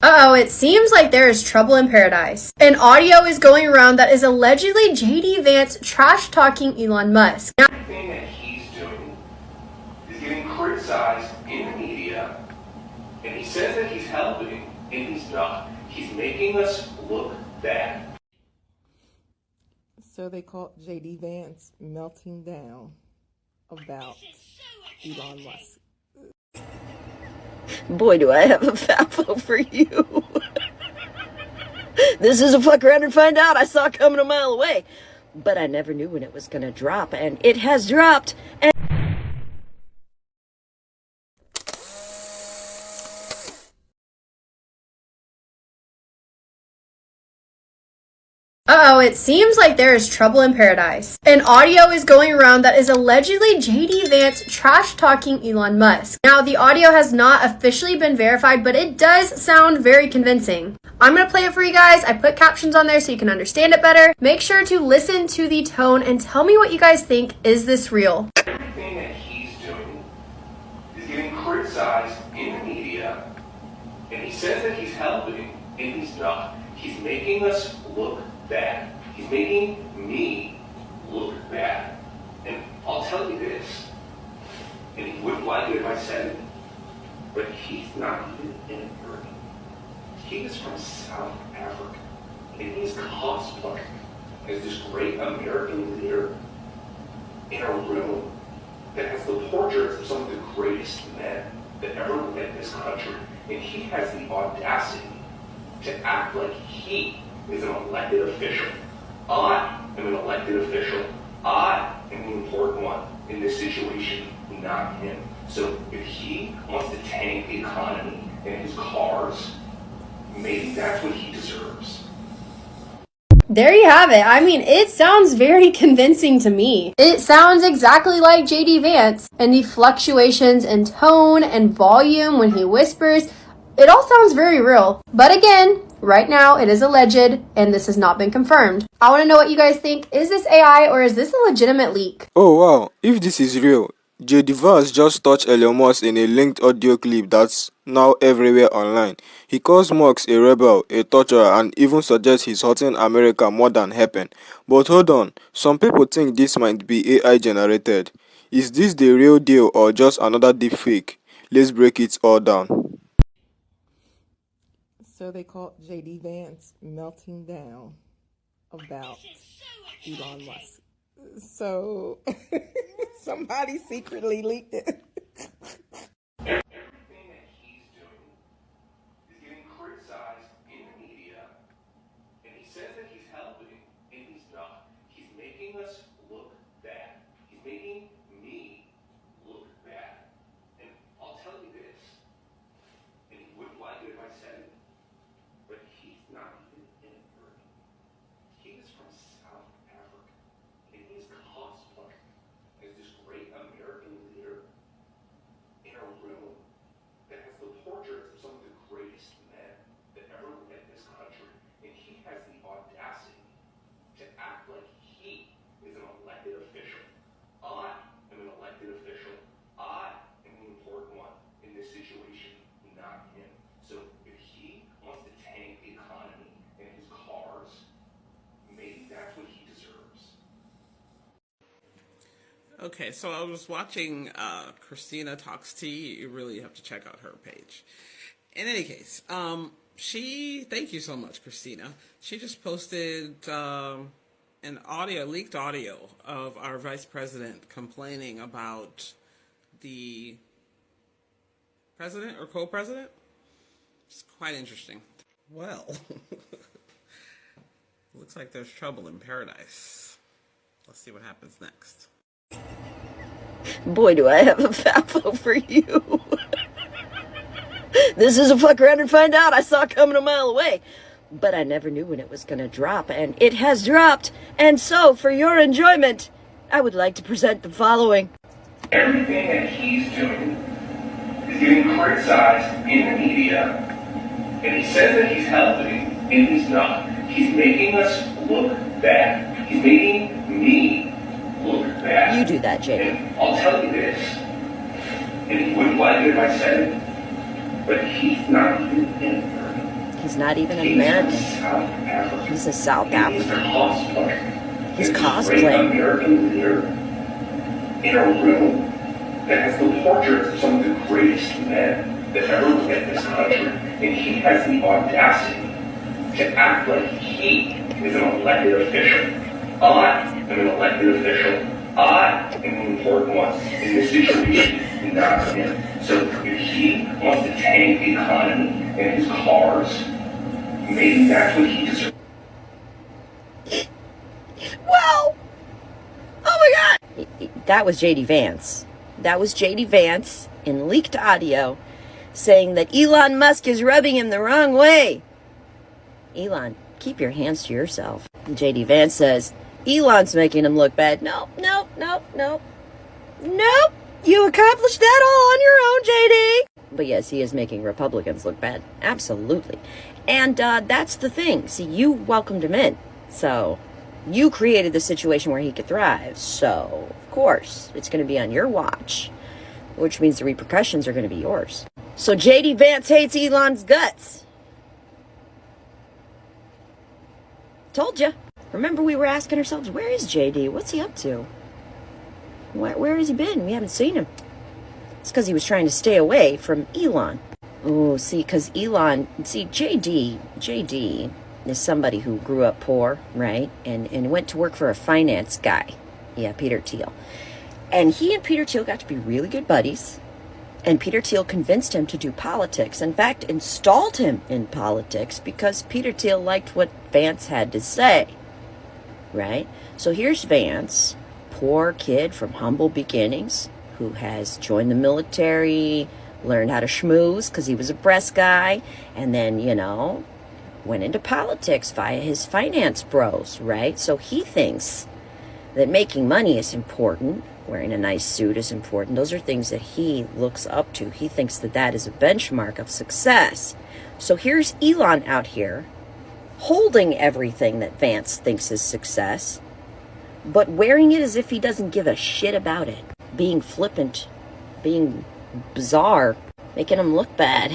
Uh-oh, it seems like there is trouble in paradise. An audio is going around that is allegedly JD Vance trash-talking Elon Musk. Everything that he's doing is getting criticized in the media, and he says that he's helping, and he's not. He's making us look bad. So they caught JD Vance melting down about Elon Musk. Boy, do I have a FAFO for you. This is a fuck around and find out I saw coming a mile away. But I never knew when it was gonna drop, and it has dropped. And uh-oh, it seems like there is trouble in paradise. An audio is going around that is allegedly JD Vance trash-talking Elon Musk. Now, the audio has not officially been verified, but it does sound very convincing. I'm going to play it for you guys. I put captions on there so you can understand it better. Make sure to listen to the tone and tell me what you guys think. Is this real? Everything that he's doing is getting criticized in the media, and he says that he's helping, and he's not. He's making us look bad. He's making me look bad. And I'll tell you this, and he wouldn't like it if I said it, but he's not even in America. He is from South Africa, and he's cosplaying as this great American leader in a room that has the portraits of some of the greatest men that ever led this country. And he has the audacity to act like he is an elected official. I am an elected official. I am the important one in this situation, not him. So if he wants to tank the economy and his cars, maybe that's what he deserves. There you have it. I mean, it sounds very convincing to me. It sounds exactly like JD Vance, and the fluctuations in tone and volume when he whispers, it all sounds very real. But again, right now it is alleged and this has not been confirmed. I want to know what you guys think. Is this AI or is this a legitimate leak? Oh wow, if this is real, JD Vance just touched Elon Musk in a linked audio clip that's now everywhere online. He calls Musk a rebel, a torturer, and even suggests he's hurting America more than helping. But hold on, some people think this might be AI generated. Is this the real deal or just another deepfake? Let's break it all down. So they caught JD Vance melting down about Elon Musk. So somebody secretly leaked it. Everything that he's doing is getting criticized in the media, and he says that he's helping, and he's not. He's making us look bad. He's making me look bad. And I'll tell you this, and he wouldn't like it if I said it, but he's not even in America. He is from South Africa, and he's cosplaying as this great American leader in a room that has the portraits of some of the greatest men that ever led this country. And he has the audacity to act like he is an elected official. I am an elected official. I am the important one in this situation, not him. So if he wants to tank the economy and his cars, maybe that's what he deserves. Okay, so I was watching Christina Talks Tea. You really have to check out her page. In any case, thank you so much, Christina. She just posted an leaked audio of our vice president complaining about the president or co-president. It's quite interesting. Well, looks like there's trouble in paradise. Let's see what happens next. boy, do I have a FAFO for you. This is a fuck around and find out I saw coming a mile away. But I never knew when it was gonna drop, and it has dropped. And so, for your enjoyment, I would like to present the following. Everything that he's doing is getting criticized in the media, and he says that he's helping, and he's not. He's making us look bad. He's making me look bad. You do that, JD. And I'll tell you this, and he wouldn't like it if I said it, but he's not even in America. He's not even an American. He's a South African. He's cosplaying. American leader in a room that has the portraits of some of the greatest men that ever lived in this country, and he has the audacity to act like he is an elected official. I am an elected official. I am the important one in this situation, not him. So if he wants to tank the economy and his cars, maybe that's what he deserves. Well, oh my God. That was JD Vance. That was JD Vance in leaked audio saying that Elon Musk is rubbing him the wrong way. Elon, keep your hands to yourself. JD Vance says, Elon's making him look bad. Nope. You accomplished that all on your own, JD. But yes, he is making Republicans look bad. Absolutely. And that's the thing. See, you welcomed him in. So you created the situation where he could thrive. So, of course, it's going to be on your watch, which means the repercussions are going to be yours. So JD Vance hates Elon's guts. Told ya. Remember, we were asking ourselves, where is JD? What's he up to? Where has he been? We haven't seen him. It's because he was trying to stay away from Elon. Oh, see, because JD is somebody who grew up poor, right? And went to work for a finance guy. Yeah, Peter Thiel. And he and Peter Thiel got to be really good buddies. And Peter Thiel convinced him to do politics. In fact, installed him in politics because Peter Thiel liked what Vance had to say. Right? So here's Vance, poor kid from humble beginnings, who has joined the military, learned how to schmooze because he was a breast guy, and then, went into politics via his finance bros, right? So he thinks that making money is important, wearing a nice suit is important. Those are things that he looks up to. He thinks that that is a benchmark of success. So here's Elon out here, holding everything that Vance thinks is success, but wearing it as if he doesn't give a shit about it. Being flippant, being bizarre, making him look bad.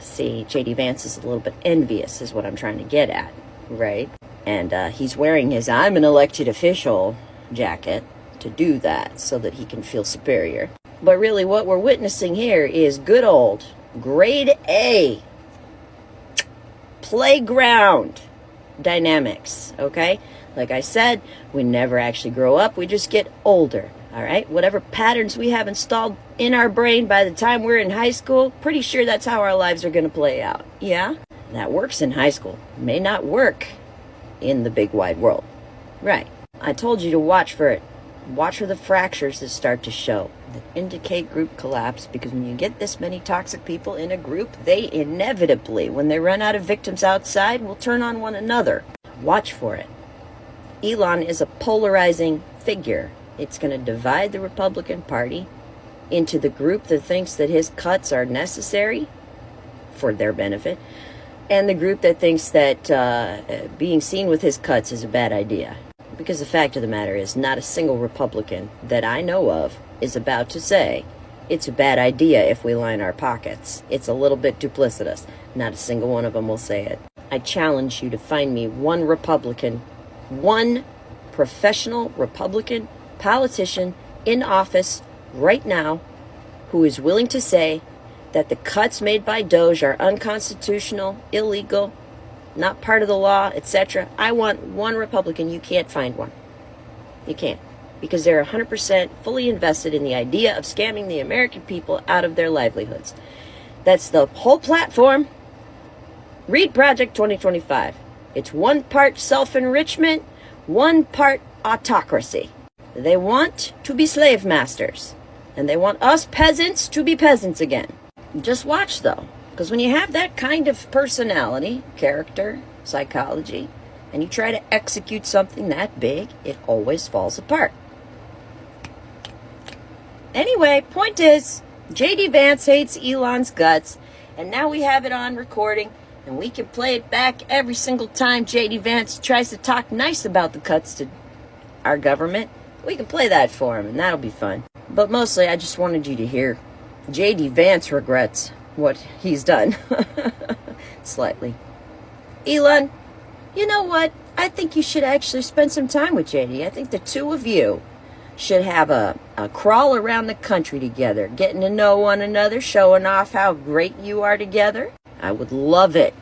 See, JD Vance is a little bit envious, is what I'm trying to get at, right? And he's wearing his I'm an elected official jacket to do that so that he can feel superior. But really what we're witnessing here is good old grade A playground dynamics, okay? Like I said, we never actually grow up, we just get older, all right? Whatever patterns we have installed in our brain by the time we're in high school, pretty sure that's how our lives are going to play out, yeah? That works in high school, may not work in the big wide world, right? I told you to watch for it. Watch for the fractures that start to show, that indicate group collapse, because when you get this many toxic people in a group, they inevitably, when they run out of victims outside, will turn on one another. Watch for it. Elon is a polarizing figure. It's going to divide the Republican Party into the group that thinks that his cuts are necessary for their benefit, and the group that thinks that being seen with his cuts is a bad idea. Because the fact of the matter is, not a single Republican that I know of is about to say, it's a bad idea if we line our pockets. It's a little bit duplicitous. Not a single one of them will say it. I challenge you to find me one Republican, one professional Republican politician in office right now who is willing to say that the cuts made by Doge are unconstitutional, illegal, not part of the law, etc. I want one Republican. You can't find one. You can't. Because they're 100% fully invested in the idea of scamming the American people out of their livelihoods. That's the whole platform. Read Project 2025. It's one part self-enrichment, one part autocracy. They want to be slave masters. And they want us peasants to be peasants again. Just watch, though. Because when you have that kind of personality, character, psychology, and you try to execute something that big, it always falls apart. Anyway, point is, JD Vance hates Elon's guts, and now we have it on recording, and we can play it back every single time JD Vance tries to talk nice about the cuts to our government. We can play that for him, and that'll be fun. But mostly, I just wanted you to hear JD Vance regrets what he's done. slightly. Elon, you know what? I think you should actually spend some time with JD. I think the two of you should have a crawl around the country together, getting to know one another, showing off how great you are together. I would love it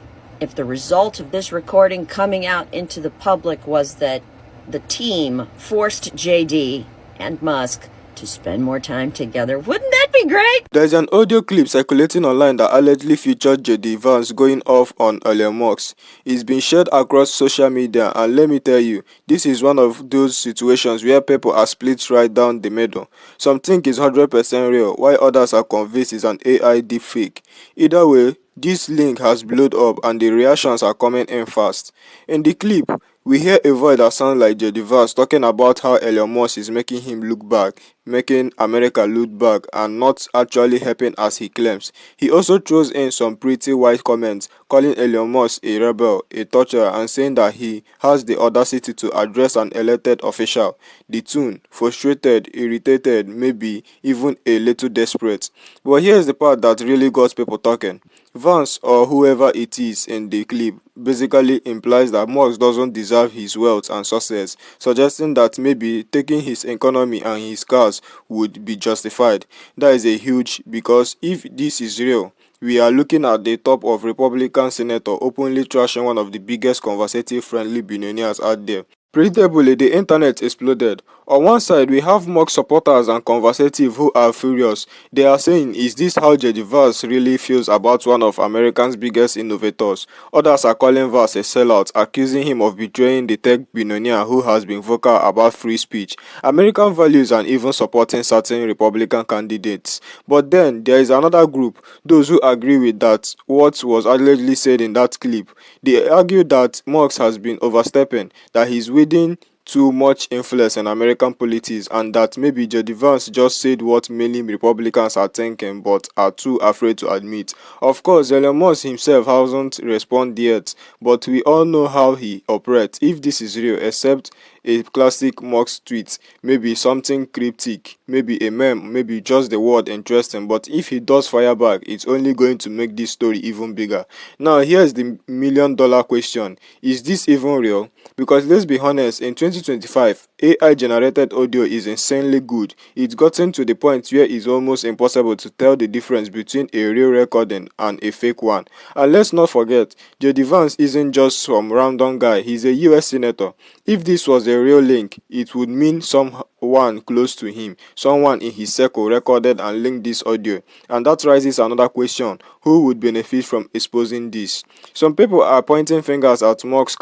if the result of this recording coming out into the public was that the team forced JD and Musk to spend more time together. Wouldn't that be great? There's an audio clip circulating online that allegedly featured JD Vance going off on Elon Musk. It's been shared across social media, and let me tell you, this is one of those situations where people are split right down the middle. Some think it's 100% real, while others are convinced it's an AI deepfake. Either way, this link has blown up and the reactions are coming in fast. In the clip, we hear a voice that sounds like JD Vance talking about how Elon Musk is making him look back, making America look back, and not actually helping as he claims. He also throws in some pretty wide comments, calling Elon Musk a rebel, a torturer, and saying that he has the audacity to address an elected official. The tone, frustrated, irritated, maybe even a little desperate. But here's the part that really got people talking. Vance, or whoever it is in the clip, basically implies that Musk doesn't deserve his wealth and success, suggesting that maybe taking his economy and his cars would be justified. That is a huge, because if this is real, we are looking at the top of Republican senator openly trashing one of the biggest conservative-friendly billionaires out there. Predictably, the internet exploded. On one side, we have Musk supporters and conservatives who are furious. They are saying, is this how JD Vance really feels about one of America's biggest innovators? Others are calling Vance a sellout, accusing him of betraying the tech billionaire who has been vocal about free speech, American values, and even supporting certain Republican candidates. But then, there is another group, those who agree with that what was allegedly said in that clip. They argue that Musk has been overstepping, that he's wielding too much influence in American politics, and that maybe JD Vance just said what many Republicans are thinking but are too afraid to admit. Of course, Elon Musk himself hasn't responded yet, but we all know how he operates. If this is real, except a classic Musk tweet, maybe something cryptic, maybe a meme, maybe just the word interesting, but if he does fire back, it's only going to make this story even bigger. Now, here's the million-dollar question. Is this even real? Because let's be honest, in 2025, AI-generated audio is insanely good. It's gotten to the point where it's almost impossible to tell the difference between a real recording and a fake one. And let's not forget, JD Vance isn't just some random guy, he's a US senator. If this was a real link, it would mean someone close to him, someone in his circle recorded and linked this audio. And that raises another question: who would benefit from exposing this? Some people are pointing fingers at Musk's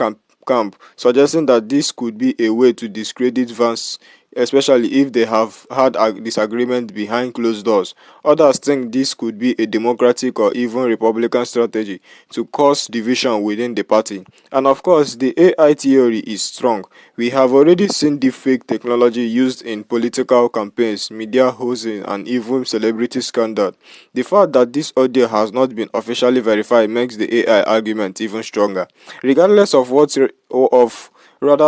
camp, suggesting that this could be a way to discredit Vance, especially if they have had a disagreement behind closed doors. Others think this could be a Democratic or even Republican strategy to cause division within the party. And of course, the AI theory is strong. We have already seen deepfake technology used in political campaigns, media hosting, and even celebrity scandal. The fact that this audio has not been officially verified makes the AI argument even stronger. Regardless of whether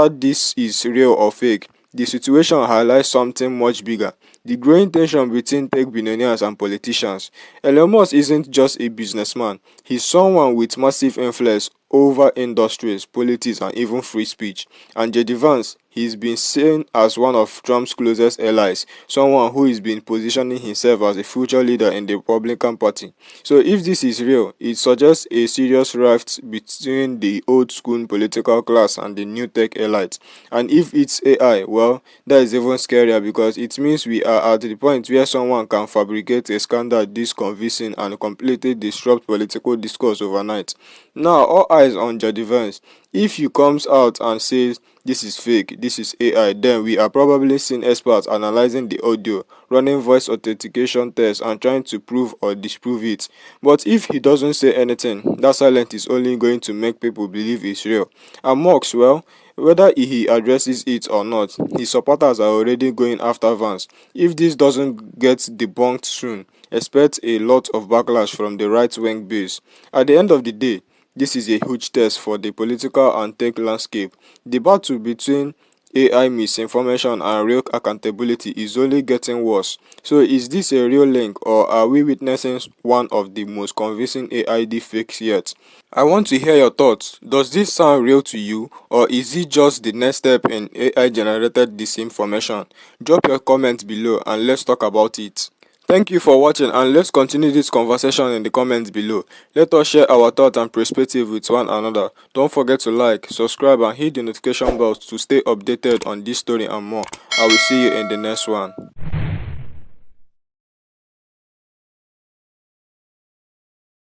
this is real or fake, the situation highlights something much bigger: the growing tension between tech billionaires and politicians. Elon Musk isn't just a businessman, he's someone with massive influence over industries, politics, and even free speech. And JD Vance, he's been seen as one of Trump's closest allies, someone who has been positioning himself as a future leader in the Republican Party. So if this is real, it suggests a serious rift between the old school political class and the new tech elite. And if it's AI, well, that is even scarier, because it means we are at the point where someone can fabricate a scandal this convincing and completely disrupt political discourse overnight. Now, all eyes on JD Vance. If he comes out and says this is fake, this is AI, then we are probably seeing experts analyzing the audio, running voice authentication tests, and trying to prove or disprove it. But if he doesn't say anything, that silence is only going to make people believe it's real. And Musk, well, whether he addresses it or not, his supporters are already going after Vance. If this doesn't get debunked soon, expect a lot of backlash from the right-wing base. At the end of the day, this is a huge test for the political and tech landscape. The battle between AI misinformation and real accountability is only getting worse. So is this a real link, or are we witnessing one of the most convincing AI deepfakes yet? I want to hear your thoughts. Does this sound real to you, or is it just the next step in AI generated disinformation? Drop your comments below and let's talk about it. Thank you for watching, and let's continue this conversation in the comments below. Let us share our thoughts and perspective with one another. Don't forget to like, subscribe and hit the notification bell to stay updated on this story and more. I will see you in the next one.